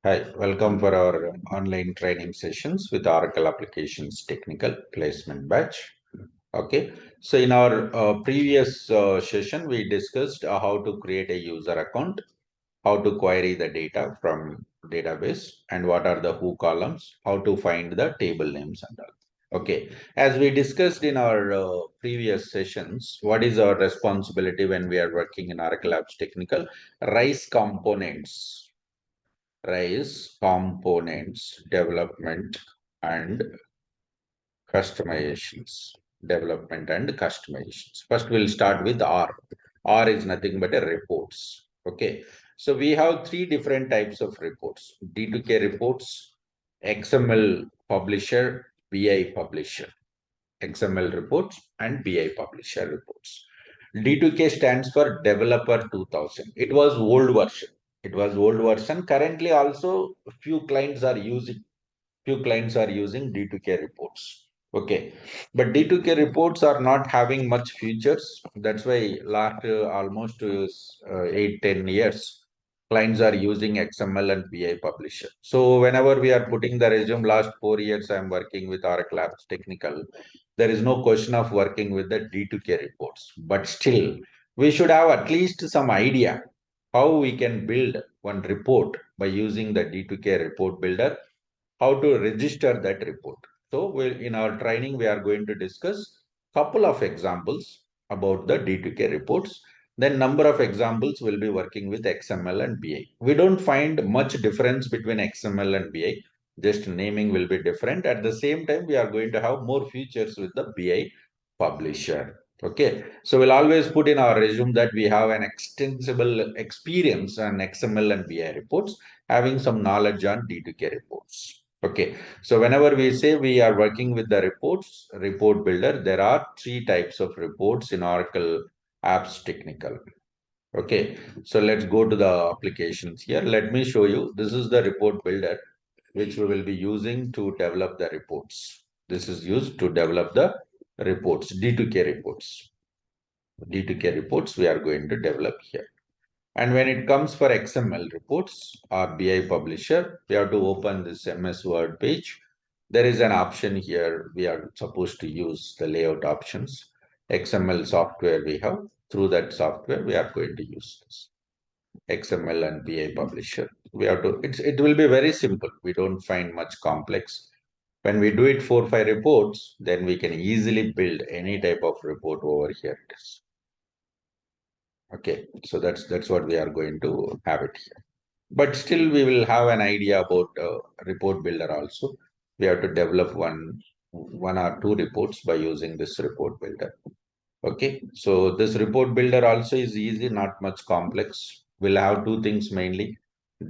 Hi, welcome for our online training sessions with Oracle Applications Technical Placement Batch. Okay, so in our previous session, we discussed how to create a user account, how to query the data from database, and what are the who columns, how to find the table names and all. Okay, as we discussed in our previous sessions, what is our responsibility when we are working in Oracle Apps Technical? Rise components, rise components development and customizations. Development and customizations. First, we'll start with R. R is nothing but a reports. Okay. So we have three different types of reports: D2K reports, XML publisher, BI publisher. XML reports and BI publisher reports. D2K stands for Developer 2000. It was old version. It was old version. Currently, also few clients are using D2K reports. Okay, but D2K reports are not having much features. That's why last almost 8-10 years, clients are using XML and BI Publisher. So whenever we are putting the resume, last 4 years I'm working with Oracle Apps Technical. There is no question of working with the D2K reports, but still we should have at least some idea how we can build one report by using the D2K report builder, how to register that report. So in our training, we are going to discuss couple of examples about the D2K reports. Then number of examples will be working with XML and BI. We don't find much difference between XML and BI. Just naming will be different. At the same time, we are going to have more features with the BI publisher. Okay, so we'll always put in our resume that we have an extensible experience on XML and BI reports, having some knowledge on D2K reports. Okay, so whenever we say we are working with the reports, report builder, there are three types of reports in Oracle Apps Technical. Okay, so let's go to the applications here. Let me show you. This is the report builder, which we will be using to develop the reports. This is used to develop the reports, D2K reports. D2K reports we are going to develop here. And when it comes for XML reports or BI publisher, we have to open this MS Word page. There is an option here. We are supposed to use the layout options. XML software we have. Through that software, we are going to use this XML and BI publisher. We have to, it will be very simple. We don't find much complex. When we do it 4-5 reports, then we can easily build any type of report over here. Okay, so that's what we are going to have it here. But still, we will have an idea about report builder also. We have to develop one or two reports by using this report builder. Okay, so this report builder also is easy, not much complex. We'll have two things mainly: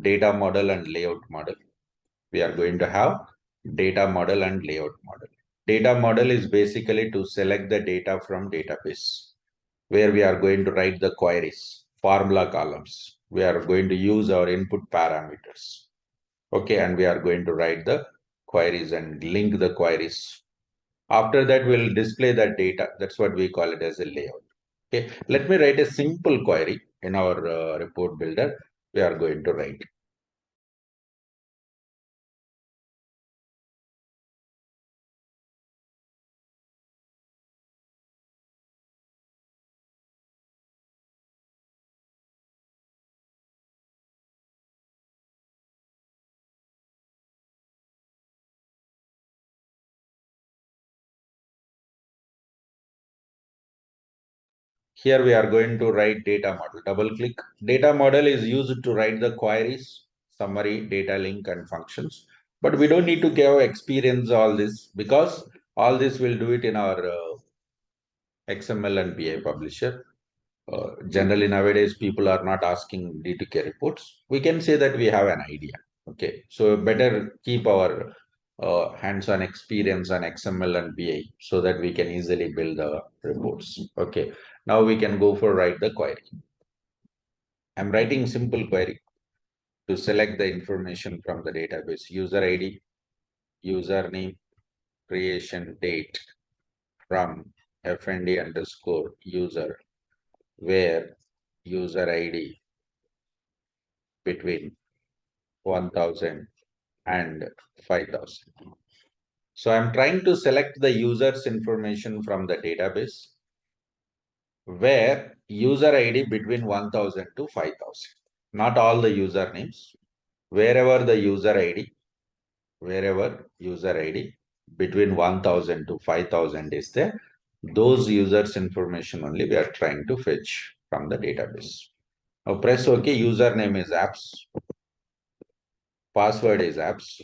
data model and layout model. We are going to have data model and layout model. Data model is basically to select the data from database, where we are going to write the queries, formula columns. We are going to use our input parameters. Okay, and we are going to write the queries and link the queries. After that, we'll display that data. That's what we call it as a layout. Okay, let me write a simple query in our report builder. We are going to write. Here we are going to write data model. Double click. Data model is used to write the queries, summary, data link, and functions. But we don't need to give experience all this, because all this will do it in our XML and BI publisher. Generally nowadays people are not asking D2K reports. We can say that we have an idea. Okay, so better keep our hands-on experience on XML and BI so that we can easily build the reports. Okay, now we can go for write the query. I'm writing simple query to select the information from the database: user ID, username, creation date, from fnd underscore user, where user ID between 1000 and 5000. So I'm trying to select the user's information from the database where user ID between 1000 to 5000. Not all the usernames. Wherever the user ID between 1000 to 5000 is there, those users information only we are trying to fetch from the database. Now press OK. Username is apps. Password is apps.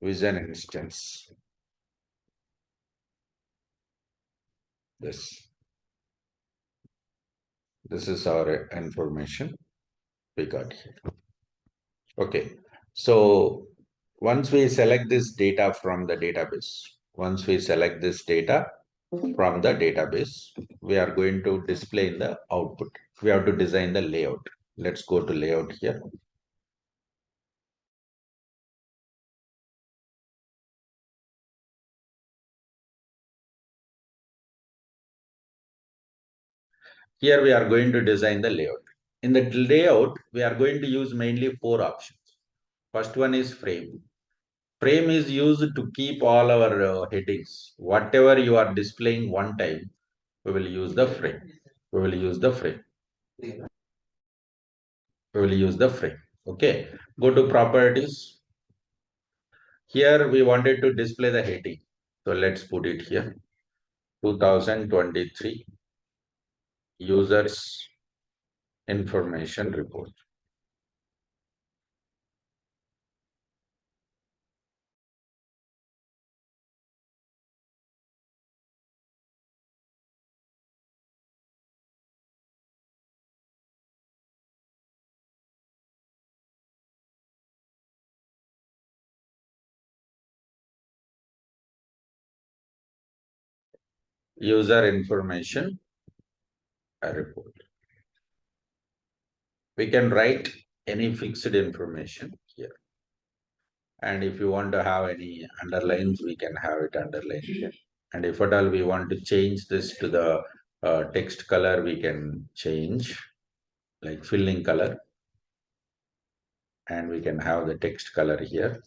Vision instance. This is our information we got here. Okay. So once we select this data from the database, we are going to display in the output. We have to design the layout. Let's go to layout here. Here we are going to design the layout. In the layout, we are going to use mainly 4 options. First one is frame. Frame is used to keep all our headings. Whatever you are displaying one time, we will use the frame. We will use the frame. Okay. Go to properties. Here we wanted to display the heading. So let's put it here. 2023 users information report. User information report. We can write any fixed information here. And if you want to have any underlines, we can have it underlined here. And if at all we want to change this to the text color, we can change like filling color. And we can have the text color here.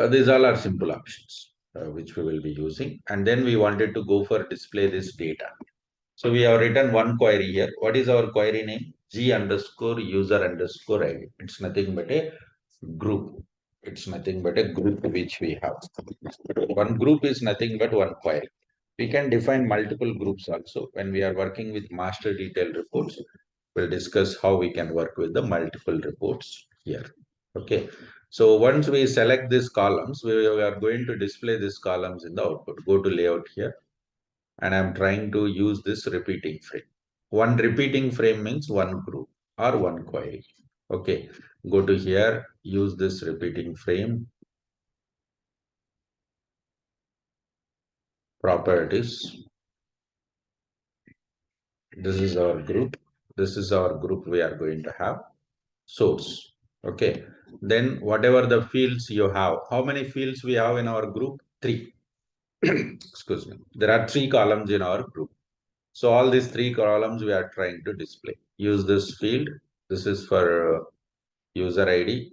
These all are simple options which we will be using. And then we wanted to go for display this data. So we have written one query here. What is our query name? G underscore user underscore ID. It's nothing but a group. It's nothing but a group which we have. One group is nothing but one query. We can define multiple groups also. When we are working with master detailed reports, we'll discuss how we can work with the multiple reports here. Okay. So once we select these columns, we are going to display these columns in the output. Go to layout here. And I'm trying to use this repeating frame. One repeating frame means one group or one query. Okay. Go to here, use this repeating frame. Properties. This is our group. This is our group we are going to have. Source. Okay. Then whatever the fields you have, how many fields we have in our group? 3. Excuse me. There are 3 columns in our group. So all these 3 columns we are trying to display. Use this field. This is for user ID.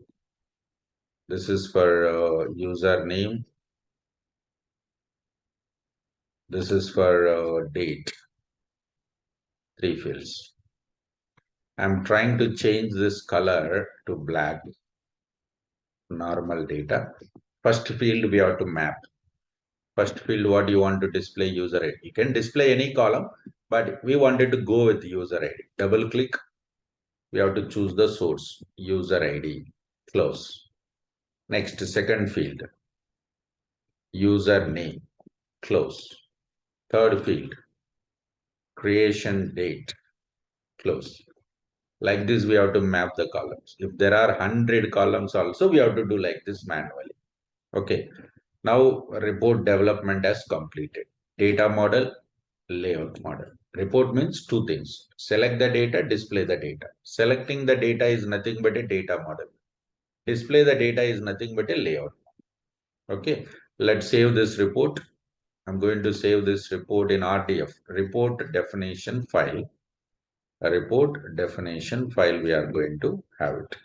This is for username. This is for date. 3 fields. I'm trying to change this color to black. Normal data. First field we have to map. First field what you want to display user ID. You can display any column, but we wanted to go with user ID. Double click. We have to choose the source. User ID. Close. Next, second field. User name. Close. Third field. Creation date. Close. Like this, we have to map the columns. If there are 100 columns also, we have to do like this manually. Okay. Now, report development has completed. Data model, layout model. Report means 2 things. Select the data, display the data. Selecting the data is nothing but a data model. Display the data is nothing but a layout. Okay. Let's save this report. I'm going to save this report in RDF, report definition file. A report definition file we are going to have it.